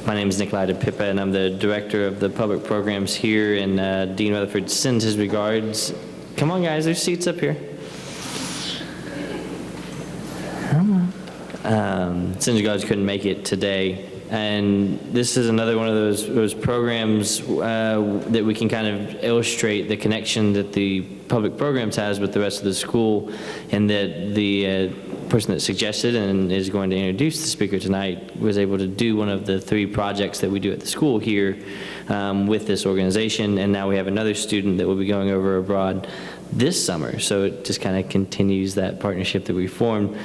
My name is Nikolai DePippa, and I'm the director of the public programs here, and Dean Rutherford sends his regards. Come on, guys, there's seats up here. Come on. Sends regards couldn't make it today, and this is another one of those programs that we can kind of illustrate the connection that the public programs has with the rest of the school, and that the person that suggested and is going to introduce the speaker tonight was able to do one of the 3 projects that we do at the school here with this organization, and now we have another student that will be going over abroad this summer, so it just kind of continues that partnership that we formed.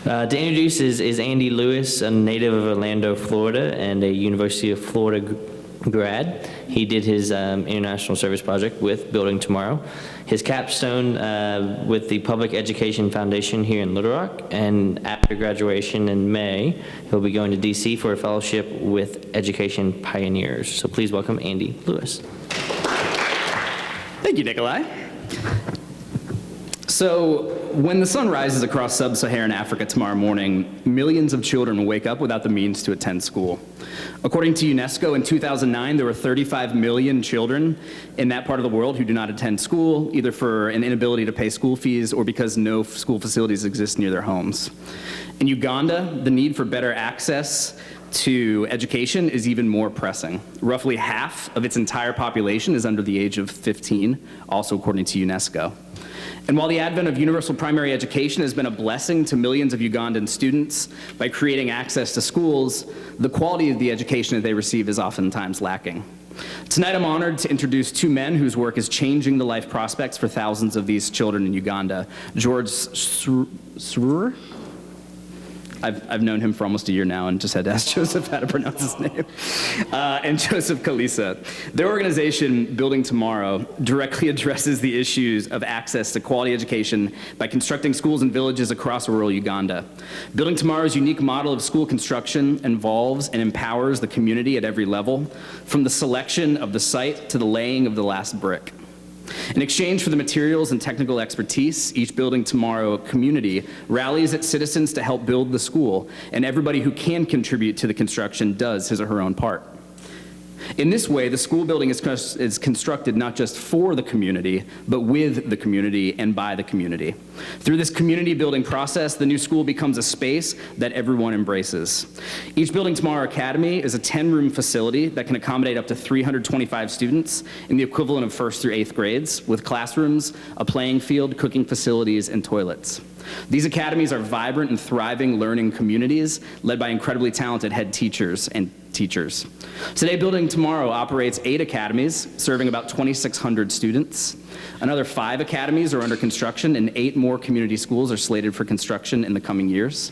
To introduce is Andy Lewis, a native of Orlando, Florida, and a University of Florida grad. He did his international service project with Building Tomorrow, his capstone with the Public Education Foundation here in Little Rock, and after graduation in May, he'll be going to DC for a fellowship with Education Pioneers. So please welcome Andy Lewis. Thank you, Nikolai. So, when the sun rises across Sub-Saharan Africa tomorrow morning, millions of children will wake up without the means to attend school. According to UNESCO, in 2009, there were 35 million children in that part of the world who do not attend school, either for an inability to pay school fees or because no school facilities exist near their homes. In Uganda, the need for better access to education is even more pressing. Roughly half of its entire population is under the age of 15, also according to UNESCO. And while the advent of universal primary education has been a blessing to millions of Ugandan students by creating access to schools, the quality of the education that they receive is oftentimes lacking. Tonight I'm honored to introduce 2 men whose work is changing the life prospects for thousands of these children in Uganda. George Srour. I've known him for almost a year now and just had to ask Joseph how to pronounce his name. And Joseph Kalisa. Their organization, Building Tomorrow, directly addresses the issues of access to quality education by constructing schools in villages across rural Uganda. Building Tomorrow's unique model of school construction involves and empowers the community at every level, from the selection of the site to the laying of the last brick. In exchange for the materials and technical expertise, each Building Tomorrow community rallies its citizens to help build the school, and everybody who can contribute to the construction does his or her own part. In this way, the school building is constructed not just for the community, but with the community and by the community. Through this community building process, the new school becomes a space that everyone embraces. Each Building Tomorrow Academy is a 10-room facility that can accommodate up to 325 students in the equivalent of 1st through 8th grades, with classrooms, a playing field, cooking facilities, and toilets. These academies are vibrant and thriving learning communities led by incredibly talented head teachers and teachers. Today, Building Tomorrow operates 8 academies, serving about 2,600 students. Another 5 academies are under construction, and 8 more community schools are slated for construction in the coming years.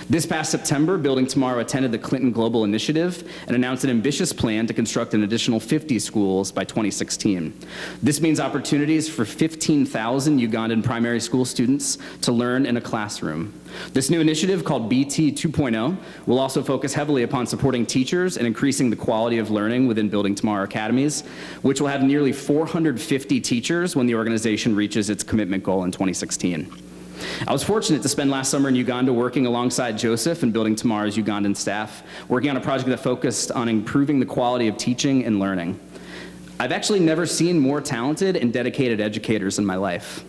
This past September, Building Tomorrow attended the Clinton Global Initiative and announced an ambitious plan to construct an additional 50 schools by 2016. This means opportunities for 15,000 Ugandan primary school students to learn in a classroom. This new initiative, called BT 2.0, will also focus heavily upon supporting teachers and increasing the quality of learning within Building Tomorrow academies, which will have nearly 450 teachers when the organization reaches its commitment goal in 2016. I was fortunate to spend last summer in Uganda working alongside Joseph and Building Tomorrow's Ugandan staff, working on a project that focused on improving the quality of teaching and learning. I've actually never seen more talented and dedicated educators in my life.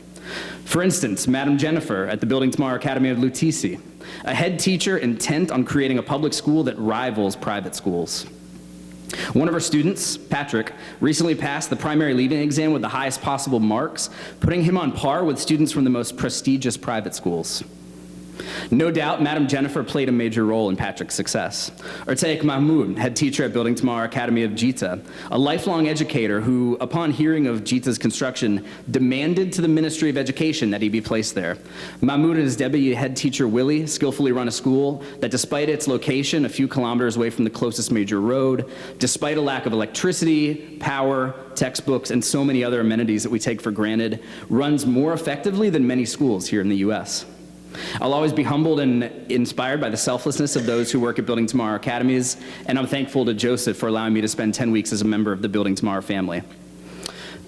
For instance, Madam Jennifer at the Building Tomorrow Academy of Lutisi, a head teacher intent on creating a public school that rivals private schools. One of our students, Patrick, recently passed the primary leaving exam with the highest possible marks, putting him on par with students from the most prestigious private schools. No doubt, Madam Jennifer played a major role in Patrick's success. Orteik Mahmoud, head teacher at Building Tomorrow Academy of Jita, a lifelong educator who, upon hearing of Jita's construction, demanded to the Ministry of Education that he be placed there. Mahmoud and his deputy head teacher, Willie, skillfully run a school that, despite its location a few kilometers away from the closest major road, despite a lack of electricity, power, textbooks, and so many other amenities that we take for granted, runs more effectively than many schools here in the U.S. I'll always be humbled and inspired by the selflessness of those who work at Building Tomorrow Academies, and I'm thankful to Joseph for allowing me to spend 10 weeks as a member of the Building Tomorrow family.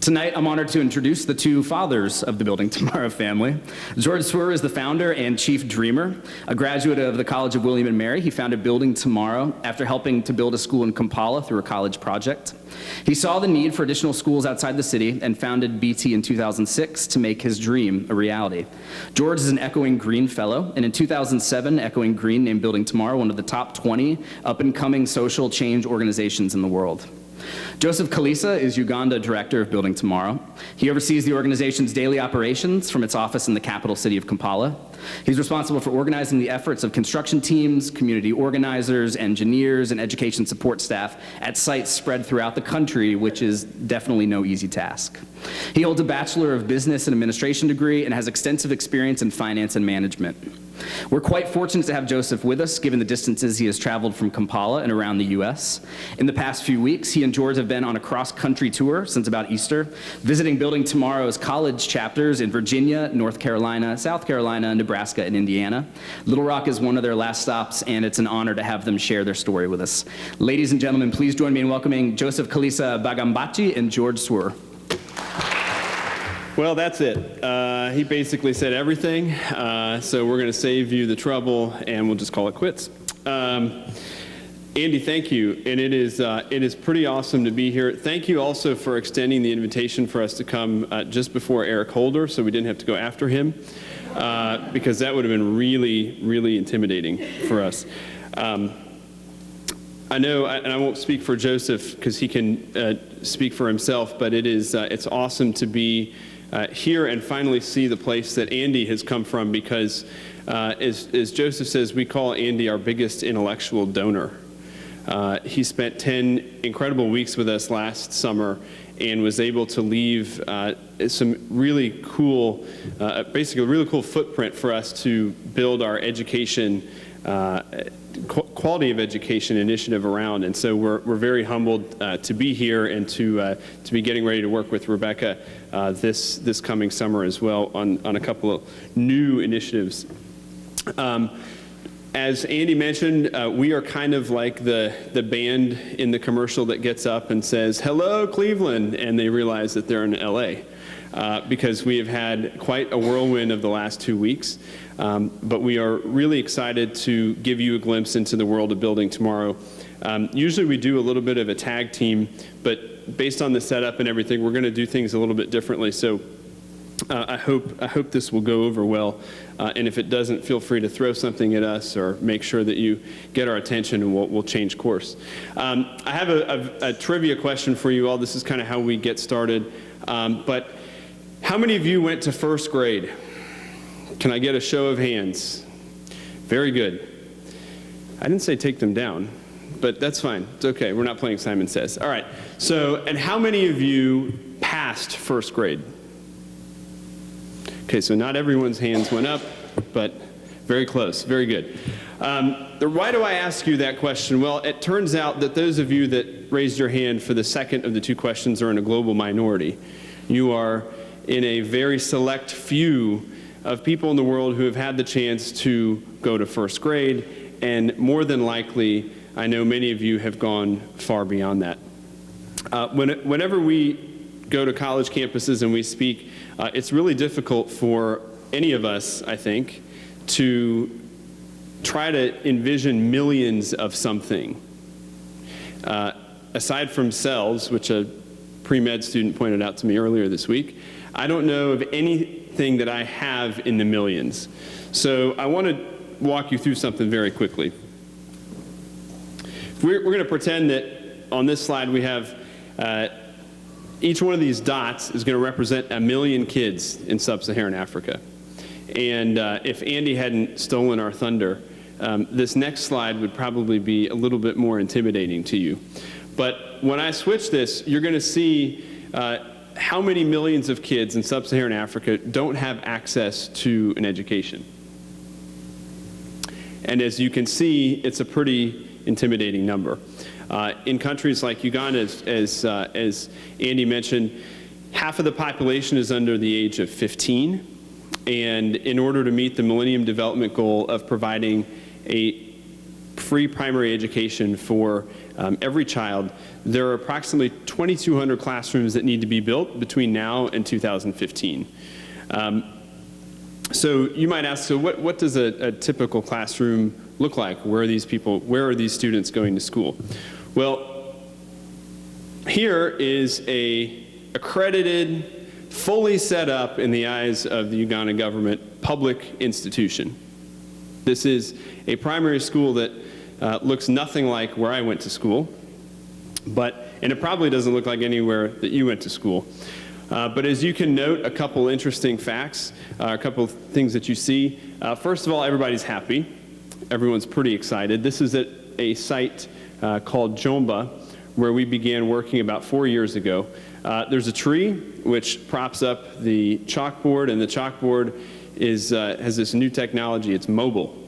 Tonight, I'm honored to introduce the two fathers of the Building Tomorrow family. George Srour is the founder and chief dreamer. A graduate of the College of William and Mary, he founded Building Tomorrow after helping to build a school in Kampala through a college project. He saw the need for additional schools outside the city and founded BT in 2006 to make his dream a reality. George is an Echoing Green Fellow, and in 2007, Echoing Green named Building Tomorrow one of the top 20 up-and-coming social change organizations in the world. Joseph Kalisa is Uganda Director of Building Tomorrow. He oversees the organization's daily operations from its office in the capital city of Kampala. He's responsible for organizing the efforts of construction teams, community organizers, engineers, and education support staff at sites spread throughout the country, which is definitely no easy task. He holds a Bachelor of Business and Administration degree and has extensive experience in finance and management. We're quite fortunate to have Joseph with us, given the distances he has traveled from Kampala and around the U.S. In the past few weeks, he and George have been on a cross-country tour since about Easter, visiting Building Tomorrow's college chapters in Virginia, North Carolina, South Carolina, Nebraska, and Indiana. Little Rock is one of their last stops, and it's an honor to have them share their story with us. Ladies and gentlemen, please join me in welcoming Joseph Kalisa Bagambaki and George Srour. Well, that's it. He basically said everything, so we're going to save you the trouble, and we'll just call it quits. Andy, thank you, and it is pretty awesome to be here. Thank you also for extending the invitation for us to come just before Eric Holder, so we didn't have to go after him, because that would have been really, really intimidating for us. I know, and I won't speak for Joseph because he can speak for himself, but it's awesome to be here and finally see the place that Andy has come from, because as Joseph says, we call Andy our biggest intellectual donor. He spent 10 incredible weeks with us last summer and was able to leave some really cool, basically a really cool footprint for us to build our education, quality of education initiative around. And so we're very humbled to be here and to be getting ready to work with Rebecca this coming summer as well on a couple of new initiatives. As Andy mentioned, we are kind of like the band in the commercial that gets up and says, "Hello, Cleveland," and they realize that they're in LA. Because we have had quite a whirlwind of the last 2 weeks. But we are really excited to give you a glimpse into the world of Building Tomorrow. Usually we do a little bit of a tag team, but based on the setup and everything, we're going to do things a little bit differently. So I hope this will go over well. And if it doesn't, feel free to throw something at us or make sure that you get our attention, and we'll change course. I have a trivia question for you all. This is kind of how we get started. But how many of you went to first grade? Can I get a show of hands? Very good. I didn't say take them down, but that's fine. It's okay. We're not playing Simon Says. All right. So, and how many of you passed first grade? Okay, so not everyone's hands went up, but very close. Very good. Why do I ask you that question? Well, it turns out that those of you that raised your hand for the second of the two questions are in a global minority. You are in a very select few of people in the world who have had the chance to go to first grade, and more than likely, I know many of you have gone far beyond that. Whenever we go to college campuses and we speak, it's really difficult for any of us, I think, to try to envision millions of something. Aside from cells, which a pre-med student pointed out to me earlier this week, I don't know of anything that I have in the millions. So I want to walk you through something very quickly. We're going to pretend that on this slide we have each one of these dots is going to represent 1 million kids in Sub-Saharan Africa. And if Andy hadn't stolen our thunder, this next slide would probably be a little bit more intimidating to you. But when I switch this, you're going to see how many millions of kids in Sub-Saharan Africa don't have access to an education. And as you can see, it's a pretty intimidating number. In countries like Uganda, as Andy mentioned, half of the population is under the age of 15. And in order to meet the Millennium Development Goal of providing a free primary education for every child, there are approximately 2,200 classrooms that need to be built between now and 2015. So you might ask, so what does a typical classroom look like? Where are these students going to school? Well, here is a accredited, fully set up in the eyes of the Uganda government public institution. This is a primary school that looks nothing like where I went to school, and it probably doesn't look like anywhere that you went to school. But as you can note, a couple interesting facts, a couple of things that you see. First of all, everybody's happy. Everyone's pretty excited. This is at a site called Jomba, where we began working about 4 years ago. There's a tree which props up the chalkboard, and the chalkboard has this new technology. It's mobile.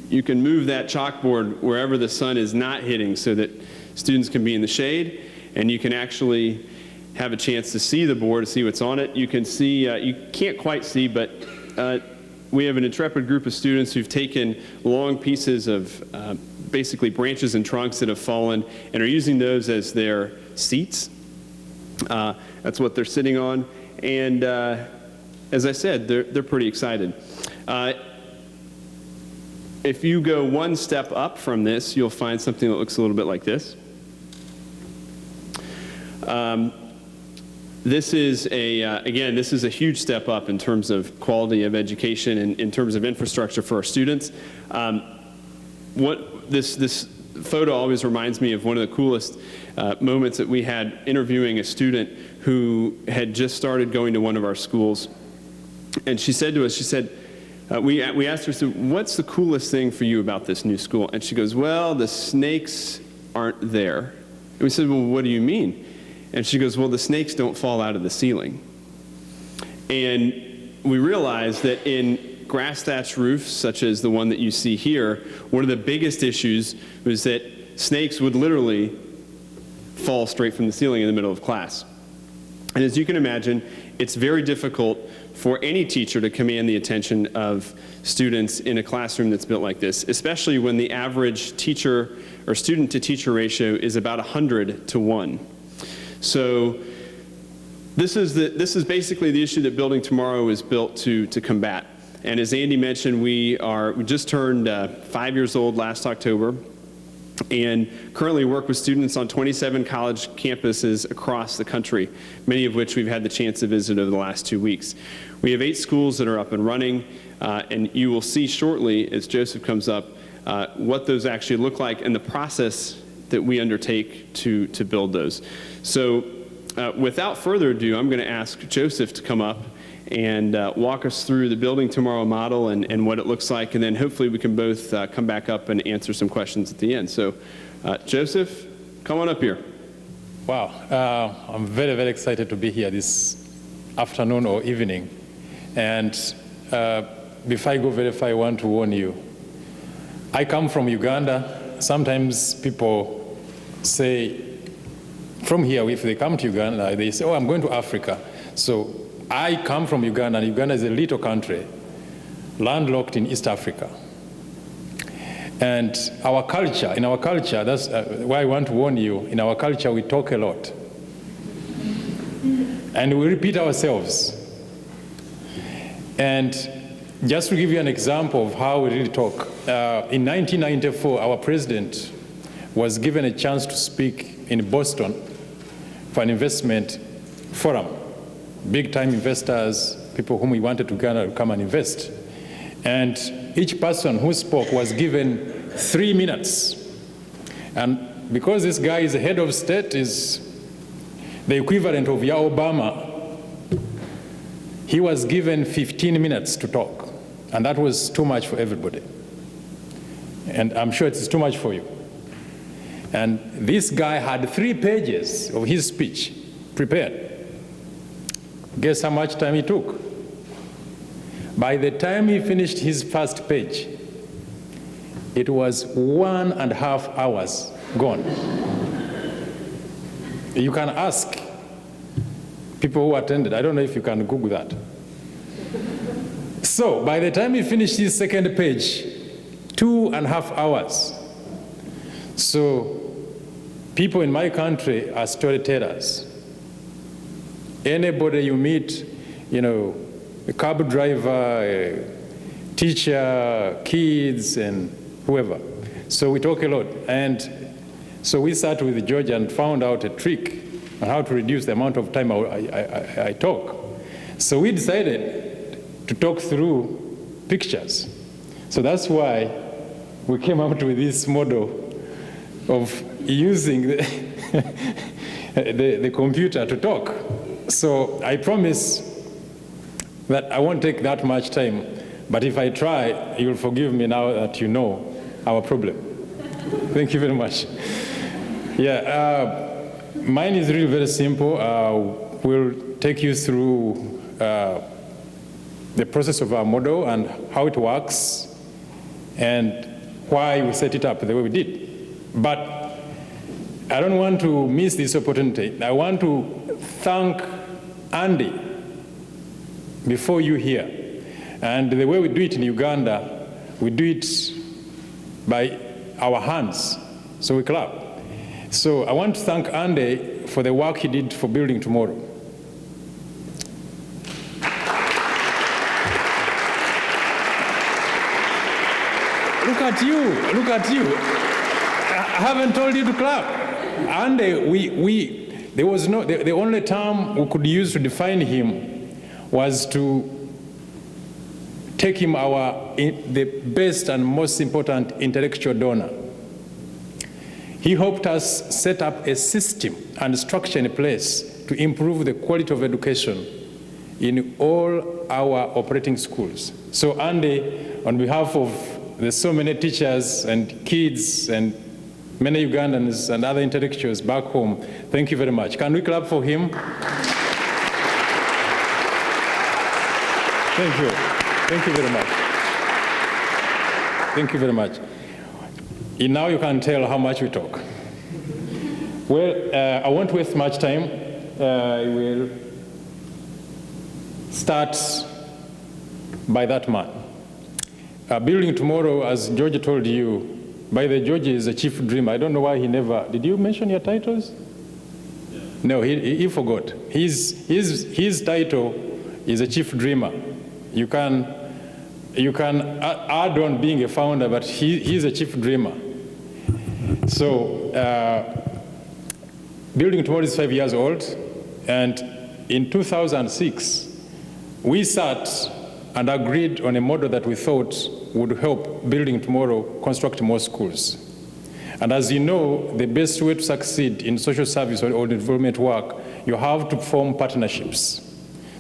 You can move that chalkboard wherever the sun is not hitting so that students can be in the shade, and you can actually have a chance to see the board, to see what's on it. You can see, you can't quite see, but we have an intrepid group of students who've taken long pieces of basically branches and trunks that have fallen and are using those as their seats. That's what they're sitting on. And as I said, they're pretty excited. If you go one step up from this, you'll find something that looks a little bit like this. This is again, this is a huge step up in terms of quality of education and in terms of infrastructure for our students. This photo always reminds me of one of the coolest moments that we had interviewing a student who had just started going to one of our schools. And she said to us, we asked her, so what's the coolest thing for you about this new school? And she goes, well, the snakes aren't there. And we said, well, what do you mean? And she goes, well, the snakes don't fall out of the ceiling. And we realized that in grass thatched roofs, such as the one that you see here, one of the biggest issues was that snakes would literally fall straight from the ceiling in the middle of class. And as you can imagine, it's very difficult for any teacher to command the attention of students in a classroom that's built like this, especially when the average teacher or student to teacher ratio is about 100 to 1. So this is basically the issue that Building Tomorrow is built to combat. And as Andy mentioned, we just turned 5 years old last October, and currently work with students on 27 college campuses across the country, many of which we've had the chance to visit over the last 2 weeks. We have 8 schools that are up and running, and you will see shortly, as Joseph comes up, what those actually look like and the process that we undertake to build those. So without further ado, I'm going to ask Joseph to come up and walk us through the Building Tomorrow model and what it looks like, and then hopefully we can both come back up and answer some questions at the end. So Joseph, come on up here. Wow, I'm very, very excited to be here this afternoon or evening. And before I go very far, I want to warn you. I come from Uganda. Sometimes people say, from here, if they come to Uganda, they say, oh, I'm going to Africa. So I come from Uganda, and Uganda is a little country, landlocked in East Africa. And in our culture, that's why I want to warn you, in our culture we talk a lot. And we repeat ourselves. And just to give you an example of how we really talk, in 1994, our president was given a chance to speak in Boston for an investment forum. Big-time investors, people whom we wanted to come and invest. And each person who spoke was given 3 minutes. And because this guy is the head of state, is the equivalent of Obama, he was given 15 minutes to talk. And that was too much for everybody. And I'm sure it's too much for you. And this guy had 3 pages of his speech prepared. Guess how much time he took? By the time he finished his first page, it was 1.5 hours gone. You can ask people who attended. I don't know if you can Google that. So by the time he finished his second page, 2.5 hours, So people in my country are storytellers. Anybody you meet, a cab driver, a teacher, kids, and whoever. So we talk a lot. And so we sat with George and found out a trick on how to reduce the amount of time I talk. So we decided to talk through pictures. So that's why we came up with this model of using the computer to talk. So I promise that I won't take that much time, but if I try, you'll forgive me now that you know our problem. Thank you very much. Yeah, mine is really very simple. We'll take you through the process of our model and how it works and why we set it up the way we did. But I don't want to miss this opportunity. I want to thank Andy before you here. And the way we do it in Uganda, we do it by our hands. So we clap. So I want to thank Andy for the work he did for Building Tomorrow. Look at you, look at you. I haven't told you to clap. Andy, there was no, the only term we could use to define him was to take him the best and most important intellectual donor. He helped us set up a system and structure in place to improve the quality of education in all our operating schools. So Andy, on behalf of the so many teachers and kids and many Ugandans and other intellectuals back home, thank you very much. Can we clap for him? Thank you. Thank you very much. Thank you very much. And now you can tell how much we talk. Well, I won't waste much time. I will start by that man. Building Tomorrow, as George told you, by the George is a chief dreamer. I don't know why he never, did you mention your titles? Yeah. No, he forgot. His title is a chief dreamer. You can add on being a founder, but he's a chief dreamer. So Building Tomorrow is 5 years old, and in 2006, we sat and agreed on a model that we thought would help Building Tomorrow construct more schools. And as you know, the best way to succeed in social service or development work, you have to form partnerships.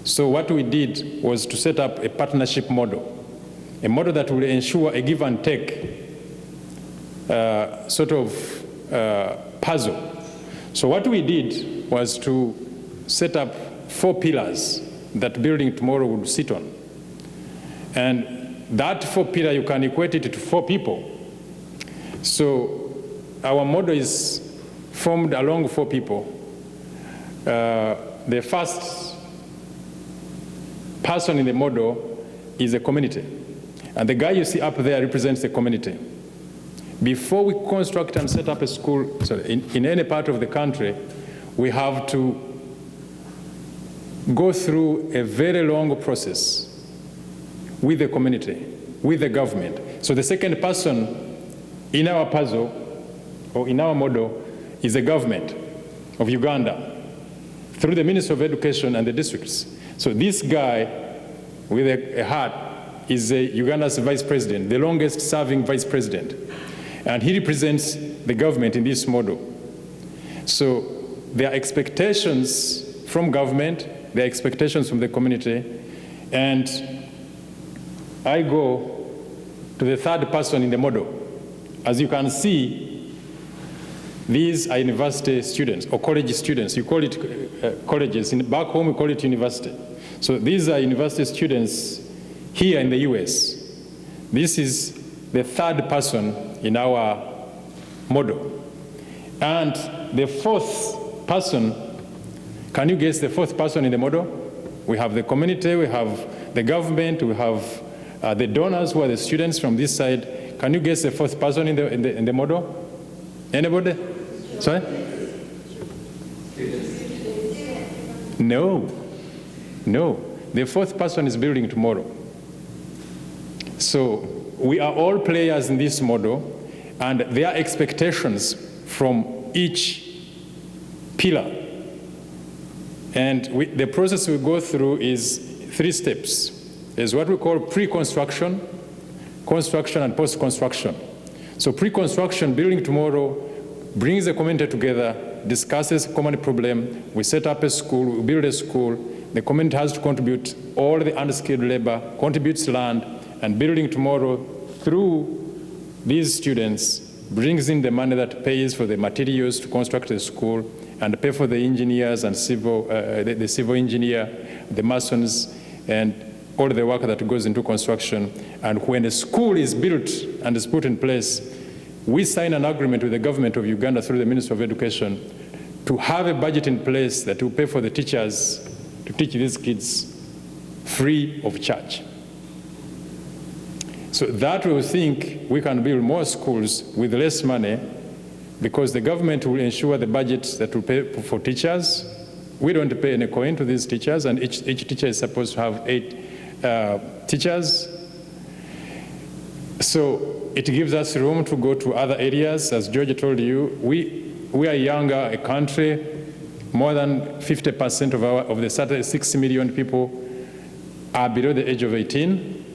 So what we did was to set up a partnership model, a model that will ensure a give and take sort of puzzle. So what we did was to set up 4 pillars that Building Tomorrow would sit on. And that 4 pillar, you can equate it to 4 people. So our model is formed along 4 people. The first person in the model is a community. And the guy you see up there represents the community. Before we construct and set up a school in any part of the country, we have to go through a very long process with the community, with the government. So the second person in our puzzle, or in our model, is the government of Uganda, through the Ministry of Education and the districts. So this guy with a hat is Uganda's vice president, the longest serving vice president. And he represents the government in this model. So there are expectations from government, there are expectations from the community, and I go to the third person in the model. As you can see, these are university students or college students. You call it colleges. Back home, we call it university. So these are university students here in the US. This is the third person in our model. And the fourth person, can you guess the fourth person in the model? We have the community, we have the government, we have the donors who are the students from this side. Can you guess the fourth person in the model? Anybody? Sorry? No. No. The fourth person is building tomorrow. So we are all players in this model, and there are expectations from each pillar. And the process we go through is 3 steps. There's what we call pre-construction, construction, and post-construction. So pre-construction, building tomorrow, brings the community together, discusses common problem. We set up a school, we build a school. The community has to contribute all the unskilled labor, contributes land, and building tomorrow through these students brings in the money that pays for the materials to construct the school and pay for the engineers and the civil engineer, the masons, and all the work that goes into construction. And when a school is built and is put in place, we sign an agreement with the government of Uganda through the Ministry of Education to have a budget in place that will pay for the teachers to teach these kids free of charge. So that we think we can build more schools with less money, because the government will ensure the budget that will pay for teachers. We don't pay any coin to these teachers, and each teacher is supposed to have 8 teachers. So it gives us room to go to other areas. As George told you, we are younger a country. More than 50% of the 60 million people are below the age of 18.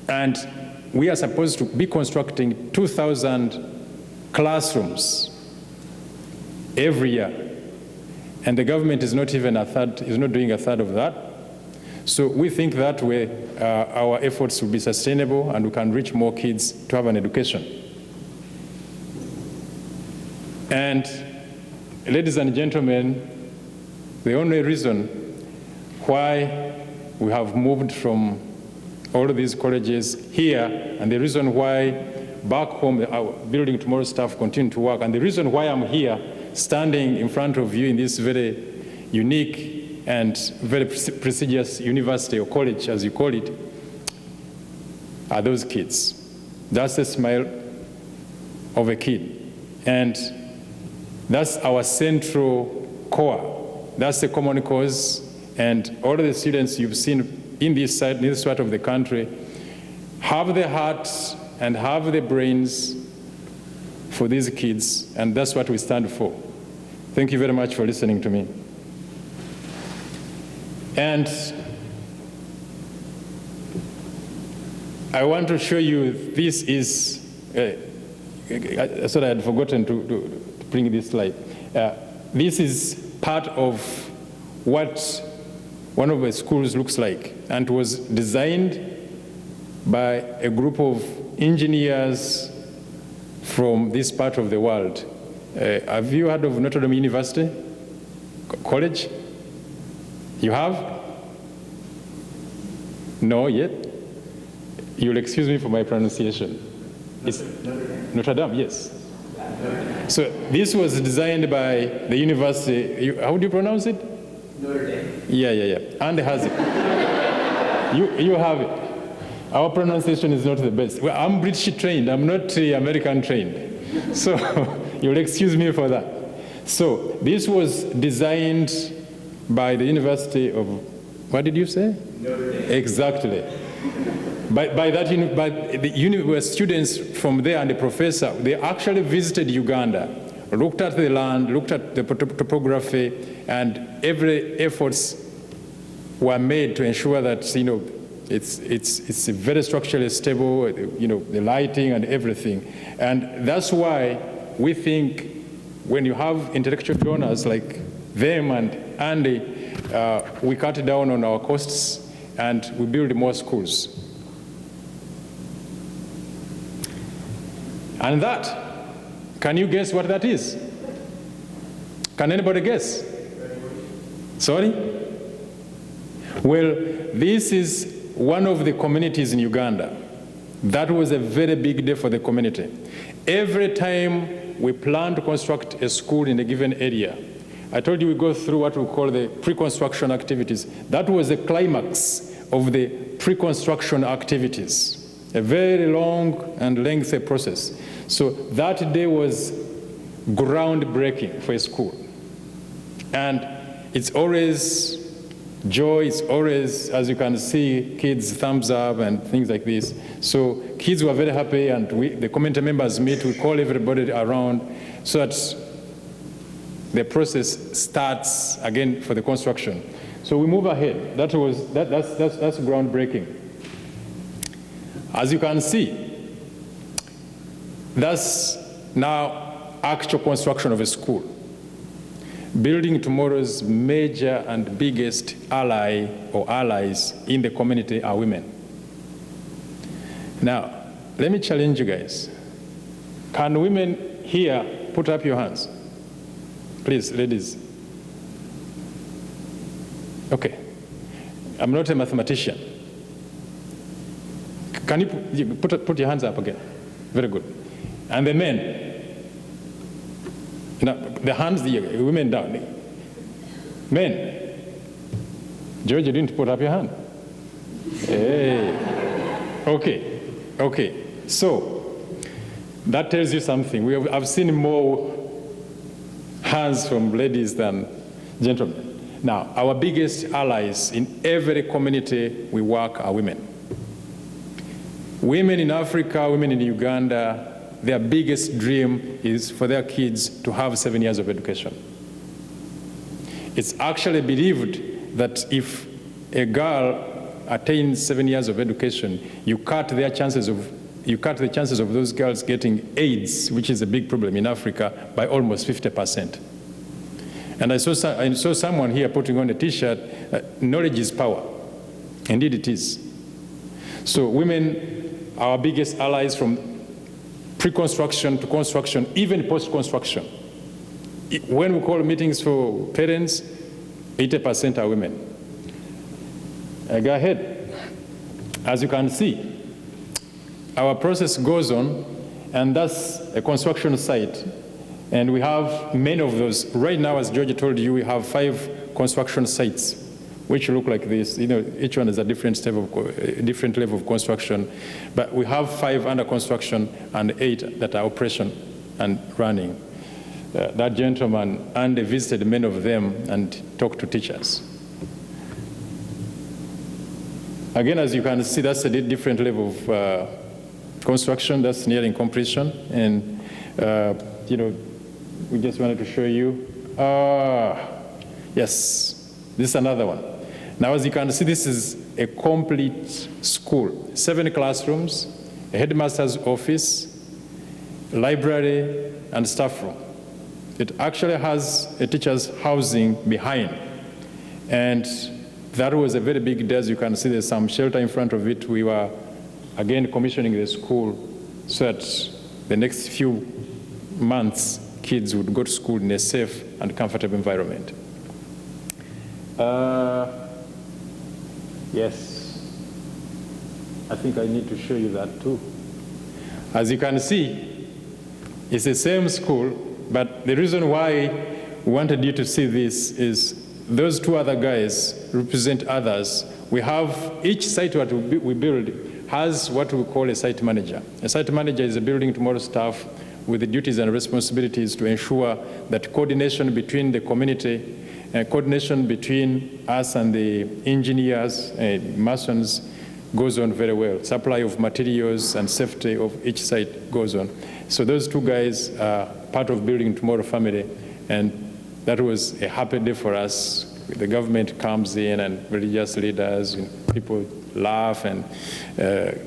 And we are supposed to be constructing 2,000 classrooms every year. And the government is not doing a third of that. So we think that way our efforts will be sustainable and we can reach more kids to have an education. And ladies and gentlemen, the only reason why we have moved from all of these colleges here, and the reason why back home our building tomorrow staff continue to work, and the reason why I'm here standing in front of you in this very unique and very prestigious university or college, as you call it, are those kids. That's the smile of a kid. And that's our central core. That's the common cause. And all of the students you've seen in this part of the country have the hearts and have the brains for these kids, and that's what we stand for. Thank you very much for listening to me. And I want to show you, this is, sorry, I had forgotten to bring this slide. This is part of what one of the schools looks like, and was designed by a group of engineers from this part of the world. Have you heard of Notre Dame University College? You have? No, yet? You'll excuse me for my pronunciation. It's Notre Dame, yes. So this was designed by the university. How do you pronounce it? Notre Dame. Yeah. And has it. You have it. Our pronunciation is not the best. Well, I'm British trained. I'm not American trained. So you'll excuse me for that. So this was designed by the University of, what did you say? Notre Dame. Exactly. By the students from there and the professor, they actually visited Uganda, looked at the land, looked at the topography, and every efforts were made to ensure that, it's very structurally stable, the lighting and everything. And that's why we think when you have intellectual donors like them and Andy, we cut down on our costs and we build more schools. And that, can you guess what that is? Can anybody guess? Sorry? Well, this is one of the communities in Uganda. That was a very big day for the community. Every time we plan to construct a school in a given area, I told you we go through what we call the pre-construction activities. That was the climax of the pre-construction activities, a very long and lengthy process. So that day was groundbreaking for a school. And it's always joy, it's always, as you can see, kids thumbs up and things like this. So kids were very happy, and the community members meet, we call everybody around so that the process starts again for the construction. So we move ahead. That's groundbreaking. As you can see, that's now actual construction of a school. Building tomorrow's major and biggest ally or allies in the community are women. Now, let me challenge you guys. Can women here put up your hands? Please, ladies. Okay. I'm not a mathematician. Can you put your hands up again? Very good. And the men? Now, the hands, the women down. Men. George, you didn't put up your hand. Hey. Okay. So, that tells you something. I've seen more hands from ladies than gentlemen. Now, our biggest allies in every community we work are women. Women in Africa, women in Uganda, their biggest dream is for their kids to have 7 years of education. It's actually believed that if a girl attains 7 years of education, you cut the chances of those girls getting AIDS, which is a big problem in Africa, by almost 50%. And I saw someone here putting on a T-shirt, knowledge is power. Indeed it is. So women are our biggest allies from pre-construction to construction, even post-construction. When we call meetings for parents, 80% are women. Go ahead. As you can see, our process goes on, and that's a construction site. And we have many of those. Right now, as George told you, we have 5 construction sites, which look like this. You know, each one is a different level of construction. But we have 5 under construction and 8 that are operation and running. That gentleman, and they visited many of them and talked to teachers. Again, as you can see, that's a different level of construction. That's nearing completion. And, you know, we just wanted to show you. Yes, this is another one. Now, as you can see, this is a complete school. 7 classrooms, a headmaster's office, library, and staff room. It actually has a teacher's housing behind. And that was a very big day. As you can see, there's some shelter in front of it. We were, again, commissioning the school so that the next few months, kids would go to school in a safe and comfortable environment. Yes, I think I need to show you that too. As you can see, it's the same school, but the reason why we wanted you to see this is those 2 other guys represent others. We have, each site that we build has what we call a site manager. A site manager is a building tomorrow staff with the duties and responsibilities to ensure that coordination between the community, coordination between us and the engineers, masons, goes on very well. Supply of materials and safety of each site goes on. So those 2 guys are part of Building Tomorrow family, and that was a happy day for us. The government comes in and religious leaders, people laugh, and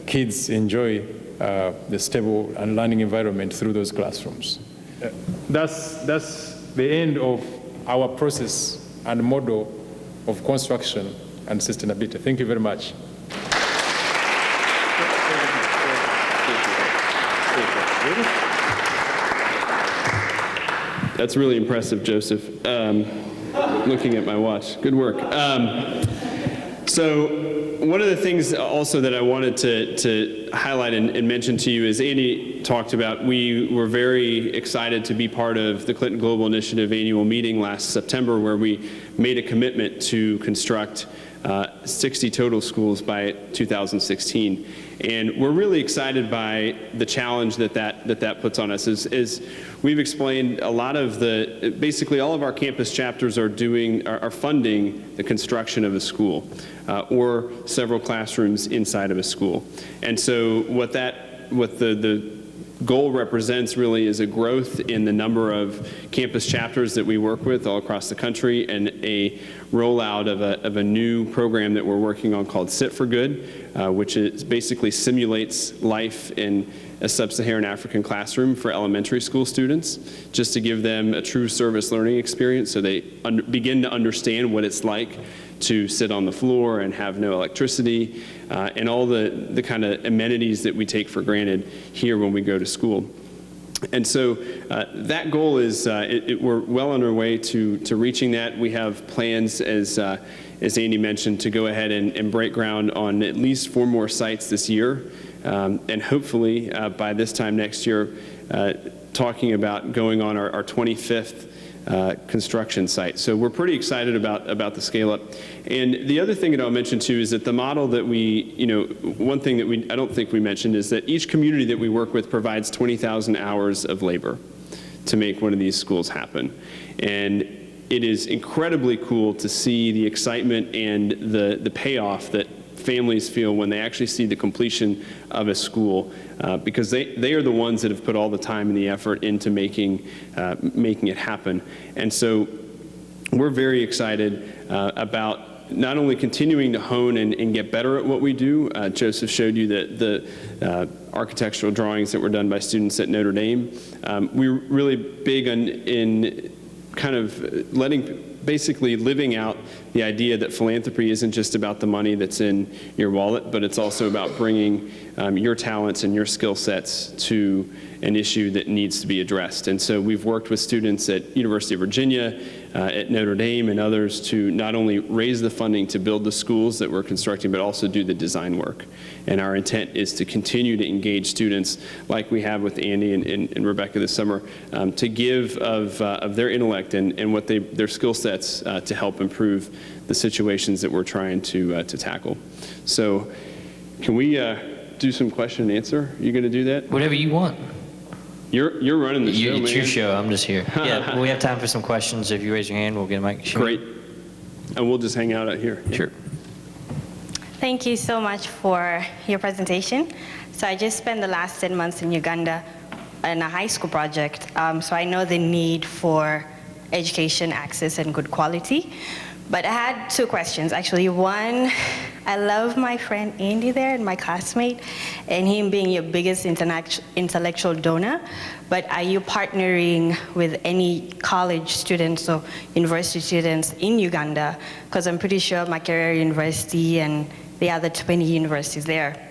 kids enjoy the stable and learning environment through those classrooms. That's the end of our process and model of construction and sustainability. Thank you very much. That's really impressive, Joseph. Looking at my watch. Good work. So one of the things also that I wanted to highlight and mention to you is Andy talked about, we were very excited to be part of the Clinton Global Initiative annual meeting last September, where we made a commitment to construct 60 total schools by 2016. And we're really excited by the challenge that puts on us. As we've explained, a lot of basically all of our campus chapters are funding the construction of a school or several classrooms inside of a school. And so what the goal represents really is a growth in the number of campus chapters that we work with all across the country, and a rollout of a new program that we're working on called Sit for Good, which basically simulates life in a sub-Saharan African classroom for elementary school students, just to give them a true service learning experience so they begin to understand what it's like to sit on the floor and have no electricity, and all the kind of amenities that we take for granted here when we go to school. And so that goal is, we're well on our way to reaching that. We have plans, as Andy mentioned, to go ahead and break ground on at least 4 more sites this year, and hopefully by this time next year, talking about going on our 25th construction site. So we're pretty excited about the scale up. And the other thing that I'll mention too is that the model that one thing that I don't think we mentioned is that each community that we work with provides 20,000 hours of labor to make one of these schools happen. And it is incredibly cool to see the excitement and the payoff that families feel when they actually see the completion of a school, because they are the ones that have put all the time and the effort into making it happen. And so we're very excited about not only continuing to hone and get better at what we do. Joseph showed you the architectural drawings that were done by students at Notre Dame. We're really big in kind of basically living out the idea that philanthropy isn't just about the money that's in your wallet, but it's also about bringing your talents and your skill sets to an issue that needs to be addressed. And so we've worked with students at University of Virginia, at Notre Dame, and others to not only raise the funding to build the schools that we're constructing, but also do the design work. And our intent is to continue to engage students like we have with Andy and Rebecca this summer, to give of their intellect and what their skill sets to help improve the situations that we're trying to tackle. So can we do some question and answer? You going to do that? Whatever you want. You're running the show, man. It's your show. I'm just here. Yeah, we have time for some questions. If you raise your hand, we'll get a mic. Great. And we'll just hang out here. Sure. Thank you so much for your presentation. So I just spent the last 10 months in Uganda in a high school project. So I know the need for education access and good quality. But I had 2 questions, actually. One, I love my friend Andy there and my classmate, and him being your biggest intellectual donor. But are you partnering with any college students or university students in Uganda? Because I'm pretty sure Makerere University and the other 20 universities there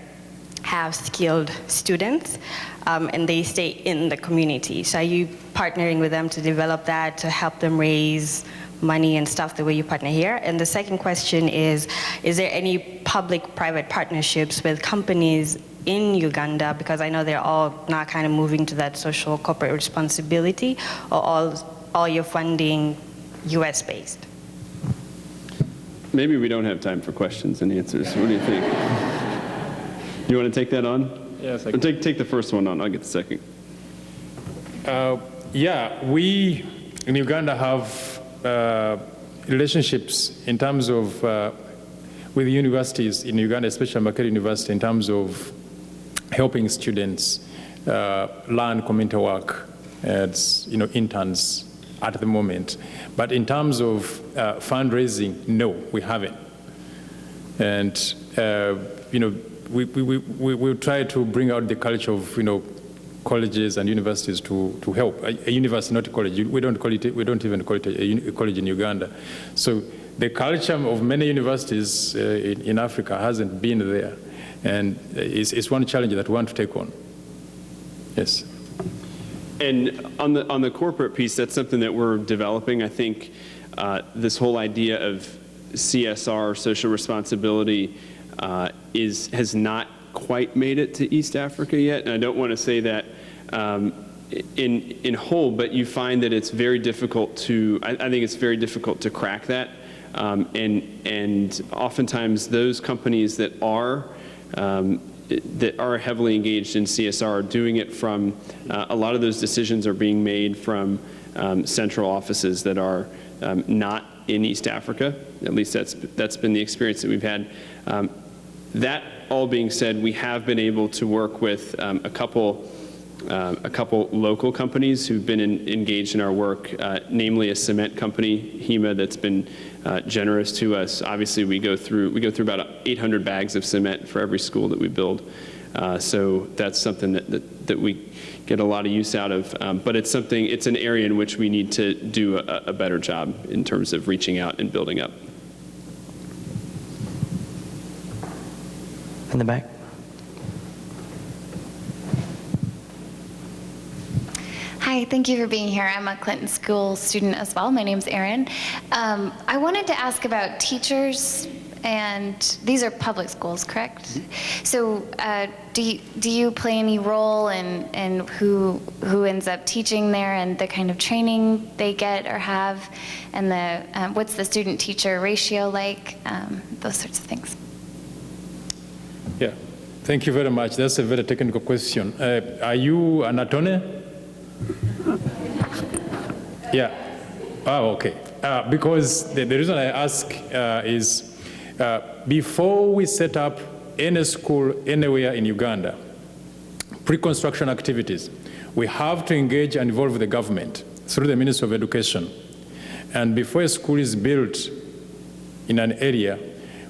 have skilled students, and they stay in the community. So are you partnering with them to develop that, to help them raise money and stuff the way you partner here? And the second question is there any public-private partnerships with companies in Uganda? Because I know they're all now kind of moving to that social corporate responsibility, or all your funding US-based? Maybe we don't have time for questions and answers. What do you think? You want to take that on? Yes, I Or can. take the first one on. I'll get the second. Yeah, we in Uganda have relationships in terms of with universities in Uganda, especially Makerere University, in terms of helping students learn community work as interns at the moment. But in terms of fundraising, no, we haven't. And we try to bring out the culture of colleges and universities to help. A university, not a college. We don't even call it a college in Uganda. So the culture of many universities in Africa hasn't been there, and it's one challenge that we want to take on. Yes. And on the corporate piece, that's something that we're developing. I think this whole idea of CSR, social responsibility, has not quite made it to East Africa yet. And I don't want to say that in whole, but you find that it's very difficult to, I think it's very difficult to crack that. And oftentimes those companies that are heavily engaged in CSR are doing it from, a lot of those decisions are being made from central offices that are not in East Africa. At least that's been the experience that we've had. That all being said, we have been able to work with a couple local companies who've been engaged in our work, namely a cement company, HEMA, that's been generous to us. Obviously, we go through about 800 bags of cement for every school that we build. So that's something that we get a lot of use out of. But it's an area in which we need to do a better job in terms of reaching out and building up. In the back. Hi, thank you for being here. I'm a Clinton School student as well. My name's Erin. I wanted to ask about teachers, and these are public schools, correct? So do you play any role in who ends up teaching there and the kind of training they get or have, and what's the student-teacher ratio like, those sorts of things? Yeah, thank you very much. That's a very technical question. Are you an attorney? Yeah. Oh, okay. Because the reason I ask is before we set up any school anywhere in Uganda, pre-construction activities, we have to engage and involve the government through the Ministry of Education. And before a school is built in an area,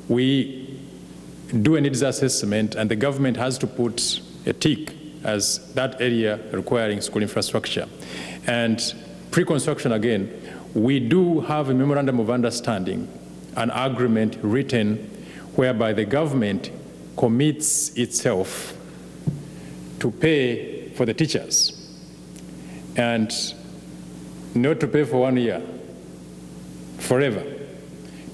we do a needs assessment, and the government has to put a tick as that area requiring school infrastructure. And pre-construction, again, we do have a memorandum of understanding, an agreement written whereby the government commits itself to pay for the teachers and not to pay for 1 year, forever.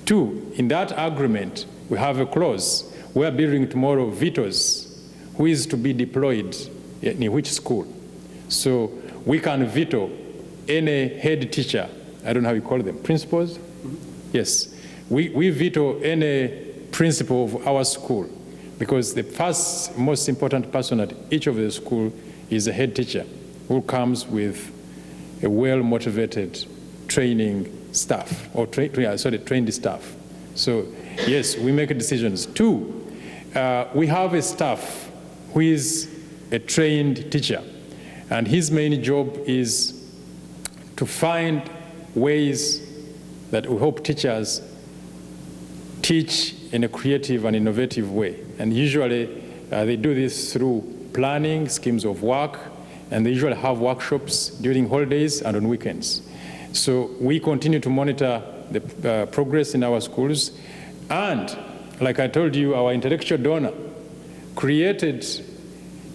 2, in that agreement, we have a clause where Building Tomorrow vetoes who is to be deployed in which school. So we can veto any head teacher, I don't know how you call them, principals? Mm-hmm. Yes, we veto any principal of our school because the first most important person at each of the school is a head teacher who comes with a well-motivated training staff, or trained staff. So yes, we make decisions. 2, we have a staff who is a trained teacher, and his main job is to find ways that we hope teachers teach in a creative and innovative way. And usually they do this through planning, schemes of work, and they usually have workshops during holidays and on weekends. So we continue to monitor the progress in our schools. And like I told you, our intellectual donor created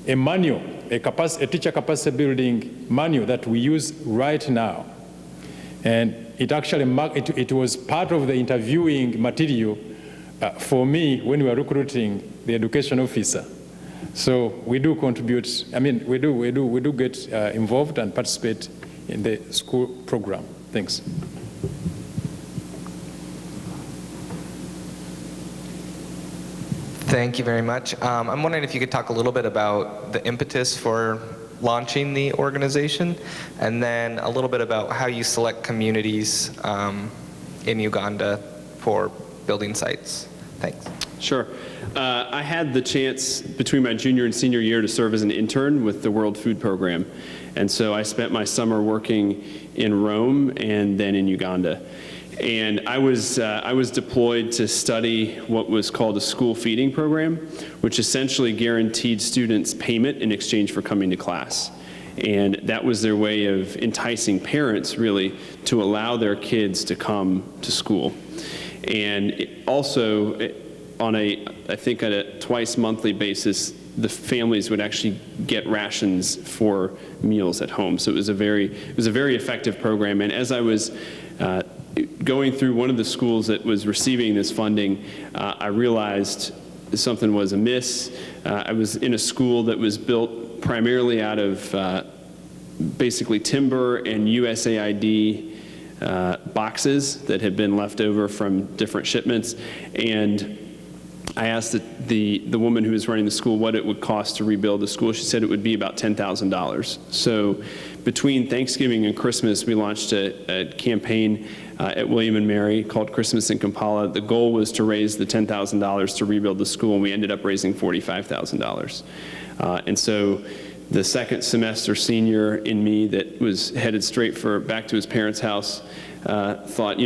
a manual, a teacher capacity building manual that we use right now. And it actually it was part of the interviewing material for me when we were recruiting the education officer. So we do contribute. I mean, we do get involved and participate in the school program. Thanks. Thank you very much. I'm wondering if you could talk a little bit about the impetus for launching the organization, and then a little bit about how you select communities in Uganda for building sites. Thanks. Sure. I had the chance between my junior and senior year to serve as an intern with the World Food Program. And so I spent my summer working in Rome and then in Uganda. And I was deployed to study what was called a school feeding program, which essentially guaranteed students payment in exchange for coming to class. And that was their way of enticing parents, really, to allow their kids to come to school. And also, I think on a twice monthly basis, the families would actually get rations for meals at home. So it was a very effective program. And as I was going through one of the schools that was receiving this funding, I realized something was amiss. I was in a school that was built primarily out of basically timber and USAID boxes that had been left over from different shipments. And I asked the woman who was running the school what it would cost to rebuild the school. She said it would be about $10,000. So between Thanksgiving and Christmas, we launched a campaign at William and Mary called Christmas in Kampala. The goal was to raise the $10,000 to rebuild the school, and we ended up raising $45,000. And so the second semester senior in me that was headed straight back to his parents' house thought,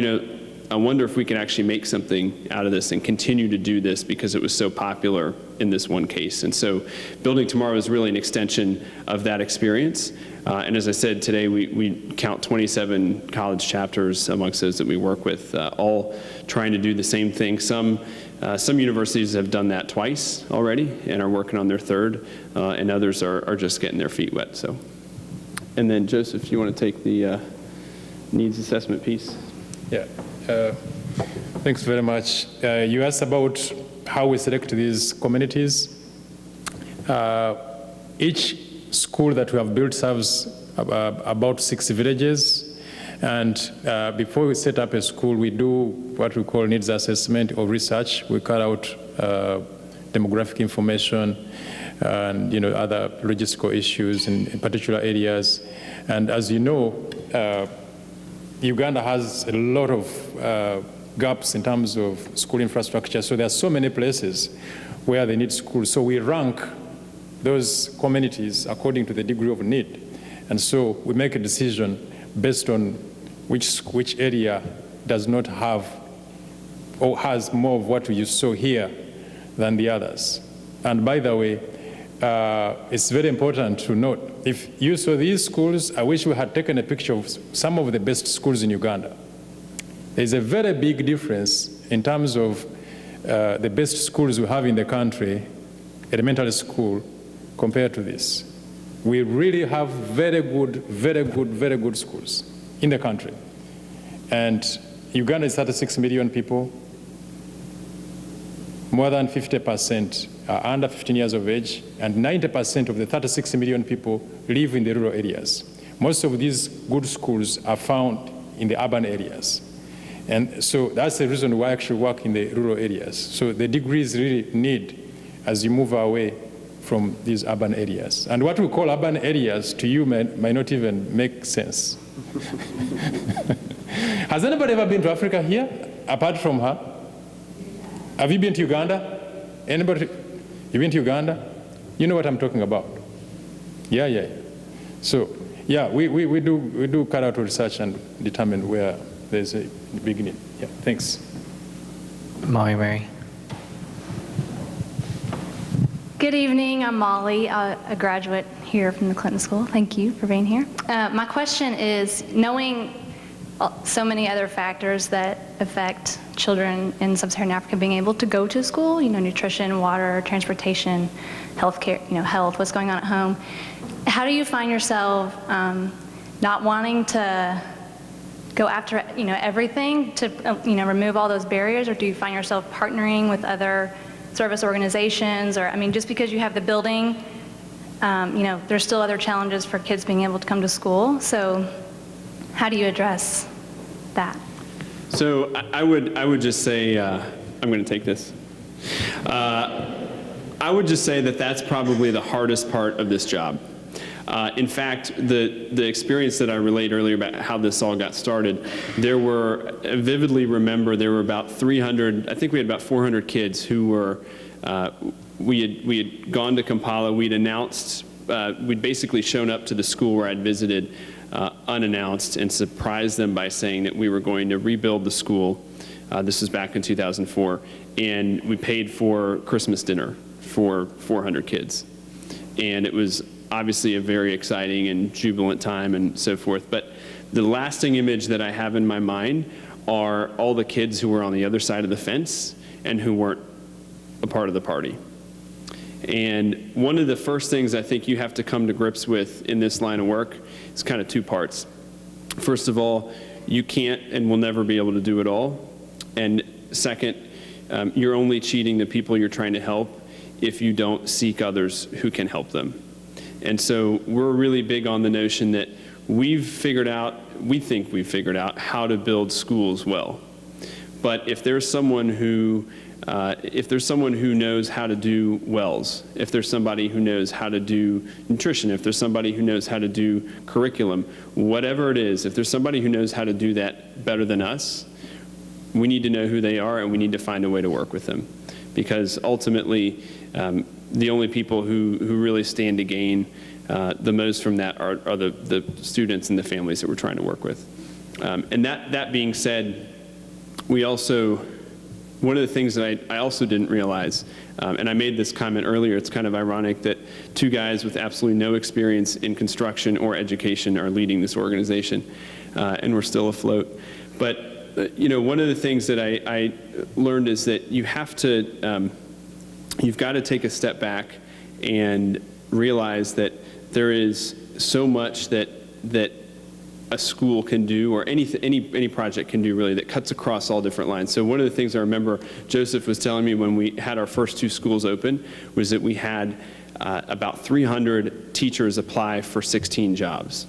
I wonder if we can actually make something out of this and continue to do this because it was so popular in this one case. And so Building Tomorrow is really an extension of that experience. And as I said, today we count 27 college chapters amongst those that we work with, all trying to do the same thing. Some universities have done that twice already and are working on their third, and others are just getting their feet wet. So, and then Joseph, you want to take the needs assessment piece? Yeah. Thanks very much. You asked about how we select these communities. Each school that we have built serves about 6 villages. And before we set up a school, we do what we call needs assessment or research. We cut out demographic information and other logistical issues in particular areas. And as you know, Uganda has a lot of gaps in terms of school infrastructure. So there are so many places where they need schools. So we rank those communities according to the degree of need. And so we make a decision based on which area does not have or has more of what you saw here than the others. And by the way, it's very important to note, if you saw these schools, I wish we had taken a picture of some of the best schools in Uganda. There's a very big difference in terms of the best schools we have in the country, elementary school, compared to this. We really have very good schools in the country. And Uganda is 36 million people. More than 50% are under 15 years of age, and 90% of the 36 million people live in the rural areas. Most of these good schools are found in the urban areas. And so that's the reason why I actually work in the rural areas. So the degrees really need as you move away from these urban areas. And what we call urban areas to you might not even make sense. Has anybody ever been to Africa here, apart from her? Have you been to Uganda? Anybody? You been to Uganda? You know what I'm talking about. Yeah. So, yeah, we do cut out research and determine where there's a big need. Yeah, thanks. Mary. Good evening, I'm Molly, a graduate here from the Clinton School. Thank you for being here. My question is, knowing so many other factors that affect children in Sub-Saharan Africa being able to go to school, nutrition, water, transportation, healthcare, health, what's going on at home, how do you find yourself not wanting to go after, everything to, remove all those barriers, or do you find yourself partnering with other service organizations, or, just because you have the building, there's still other challenges for kids being able to come to school. So how do you address that? So I would just say, I'm going to take this. I would just say that that's probably the hardest part of this job. In fact, the experience that I relayed earlier about how this all got started, I vividly remember there were about 300, I think we had about 400 kids who were, we had gone to Kampala, we'd announced, we'd basically shown up to the school where I'd visited unannounced and surprised them by saying that we were going to rebuild the school. This was back in 2004, and we paid for Christmas dinner for 400 kids. And it was obviously a very exciting and jubilant time and so forth. But the lasting image that I have in my mind are all the kids who were on the other side of the fence and who weren't a part of the party. And one of the first things I think you have to come to grips with in this line of work is kind of two parts. First of all, you can't and will never be able to do it all. And second, you're only cheating the people you're trying to help if you don't seek others who can help them. And so we're really big on the notion that we've figured out we think we've figured out how to build schools well. But if there's someone who knows how to do wells, if there's somebody who knows how to do nutrition, if there's somebody who knows how to do curriculum, whatever it is, if there's somebody who knows how to do that better than us, we need to know who they are, and we need to find a way to work with them. Because ultimately, the only people who really stand to gain the most from that are the students and the families that we're trying to work with. And that being said, we also, one of the things that I also didn't realize, and I made this comment earlier, it's kind of ironic that two guys with absolutely no experience in construction or education are leading this organization, and we're still afloat. But one of the things that I learned is that you have to, you've got to take a step back and realize that there is so much that a school can do, or any project can do really, that cuts across all different lines. So one of the things I remember Joseph was telling me when we had our first 2 schools open was that we had about 300 teachers apply for 16 jobs.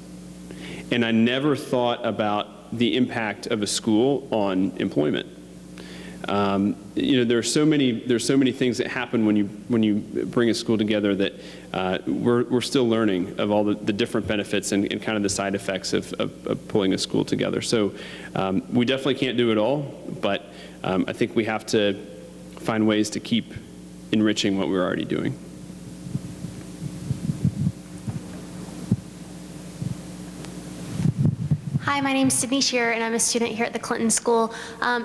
And I never thought about the impact of a school on employment. There's so many things that happen when you bring a school together that we're still learning of all the different benefits and kind of the side effects of pulling a school together. So we definitely can't do it all, but I think we have to find ways to keep enriching what we're already doing. Hi, my name is Sydney Shearer, and I'm a student here at the Clinton School.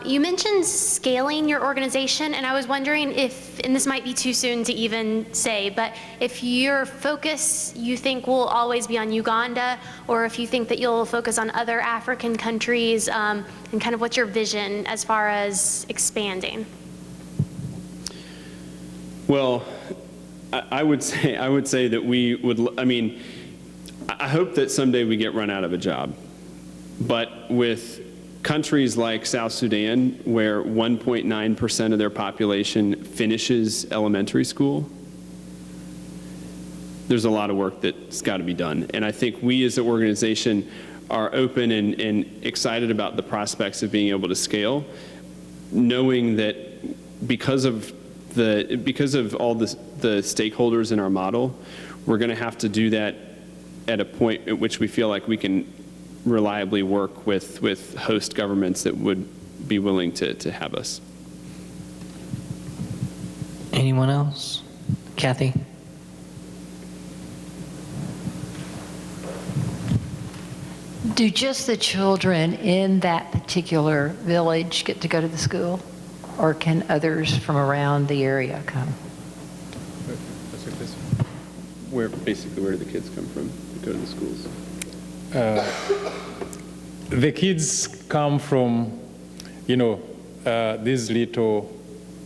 You mentioned scaling your organization, and I was wondering if, and this might be too soon to even say, but if your focus you think will always be on Uganda, or if you think that you'll focus on other African countries, and kind of what's your vision as far as expanding? Well, I would say that we would, I hope that someday we get run out of a job. But with countries like South Sudan, where 1.9% of their population finishes elementary school, there's a lot of work that's got to be done. And I think we as an organization are open and excited about the prospects of being able to scale, knowing that because of all the stakeholders in our model, we're going to have to do that at a point at which we feel like we can reliably work with host governments that would be willing to have us. Anyone else? Kathy? Do just the children in that particular village get to go to the school, or can others from around the area come? Where do the kids come from to go to the schools? The kids come from, these little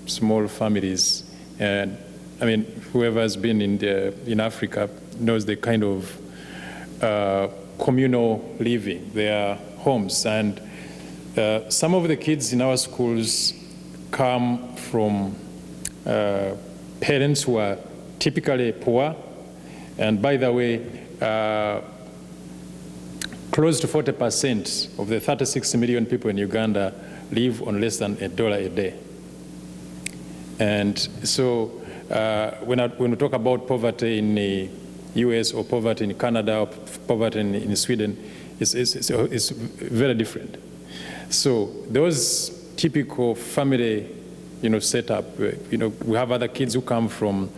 small families, and whoever has been in Africa knows the kind of communal living, their homes, and some of the kids in our schools come from parents who are typically poor, and by the way, close to 40% of the 36 million people in Uganda live on less than $1 a day. And so when we talk about poverty in the US or poverty in Canada or poverty in Sweden, it's very different. So those typical family setup, we have other kids who come from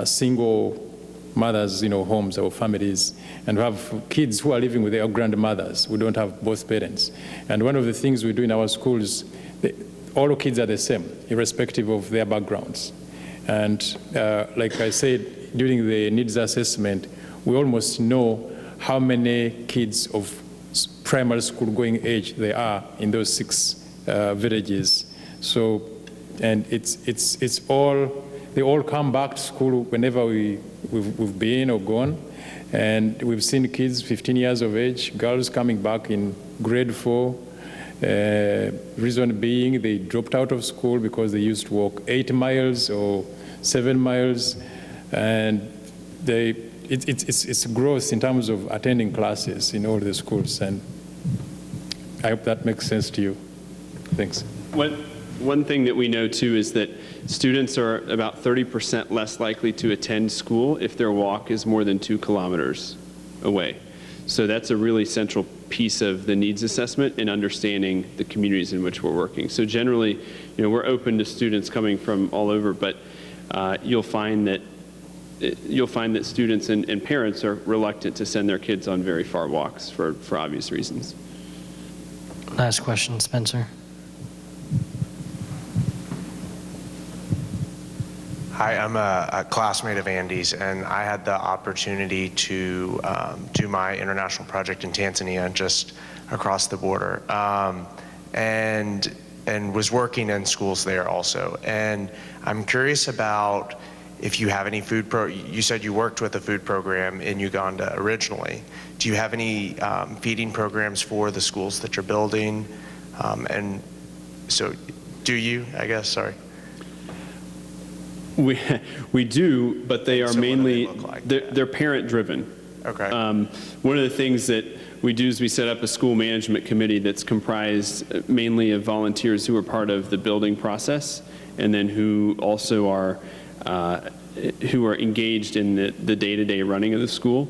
single mothers, homes or families, and we have kids who are living with their grandmothers who don't have both parents. And one of the things we do in our schools, all kids are the same, irrespective of their backgrounds. And like I said, during the needs assessment, we almost know how many kids of primary school going age there are in those 6 villages. So, and it's all, they all come back to school whenever we've been or gone, and we've seen kids 15 years of age, girls coming back in grade 4. Reason being they dropped out of school because they used to walk 8 miles or 7 miles, and it's growth in terms of attending classes in all the schools. And I hope that makes sense to you. Thanks. One thing that we know too is that students are about 30% less likely to attend school if their walk is more than 2 kilometers away. So that's a really central piece of the needs assessment and understanding the communities in which we're working. So generally, we're open to students coming from all over, but you'll find that students and parents are reluctant to send their kids on very far walks for obvious reasons. Last question, Spencer. Hi, I'm a classmate of Andy's, and I had the opportunity to do my international project in Tanzania, just across the border, and was working in schools there also. And I'm curious about if you have any you said you worked with a food program in Uganda originally. Do you have any feeding programs for the schools that you're building? And so, do you, I guess, sorry. We do, but they are So mainly, what do they look like? they're parent-driven. Okay. One of the things that we do is we set up a school management committee that's comprised mainly of volunteers who are part of the building process, and then who also are engaged in the day-to-day running of the school.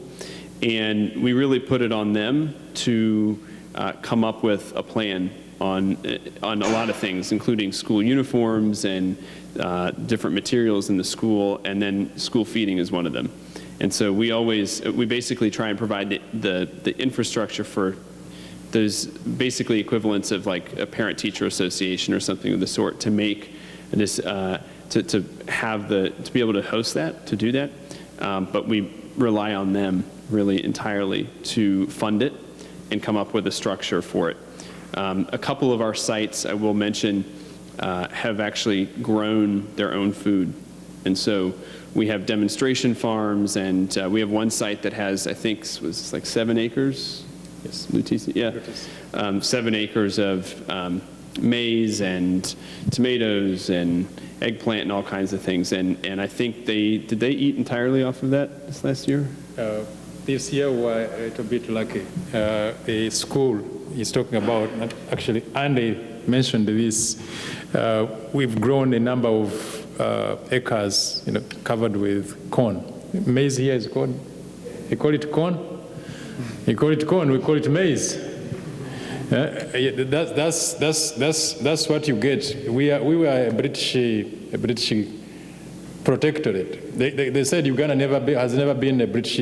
And we really put it on them to come up with a plan on a lot of things, including school uniforms and different materials in the school, and then school feeding is one of them. And so we basically try and provide the infrastructure for those basically equivalents of like a parent-teacher association or something of the sort to make this, to be able to host that, to do that. But we rely on them really entirely to fund it and come up with a structure for it. A couple of our sites, I will mention, have actually grown their own food. And so we have demonstration farms, and we have one site that has, I think, was like 7 acres. Yes, Lutisi, yeah. 7 acres of maize and tomatoes and eggplant and all kinds of things. And I think did they eat entirely off of that this last year? This year we're a little bit lucky. A school is talking about, actually Andy mentioned this, we've grown a number of acres covered with corn. Maize here is called, you call it corn? You call it corn, we call it maize. That's what you get. We were a British protectorate. They said Uganda has never been a British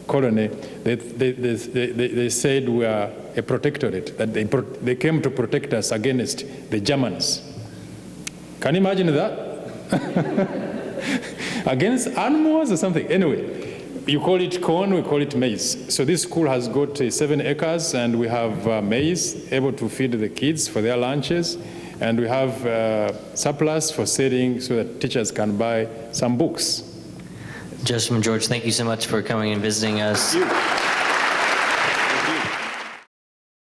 colony. They said we are a protectorate, that they came to protect us against the Germans. Can you imagine that? Against animals or something. Anyway, you call it corn, we call it maize. So this school has got 7 acres, and we have maize able to feed the kids for their lunches. And we have surplus for selling so that teachers can buy some books. Joseph and George, thank you so much for coming and visiting us.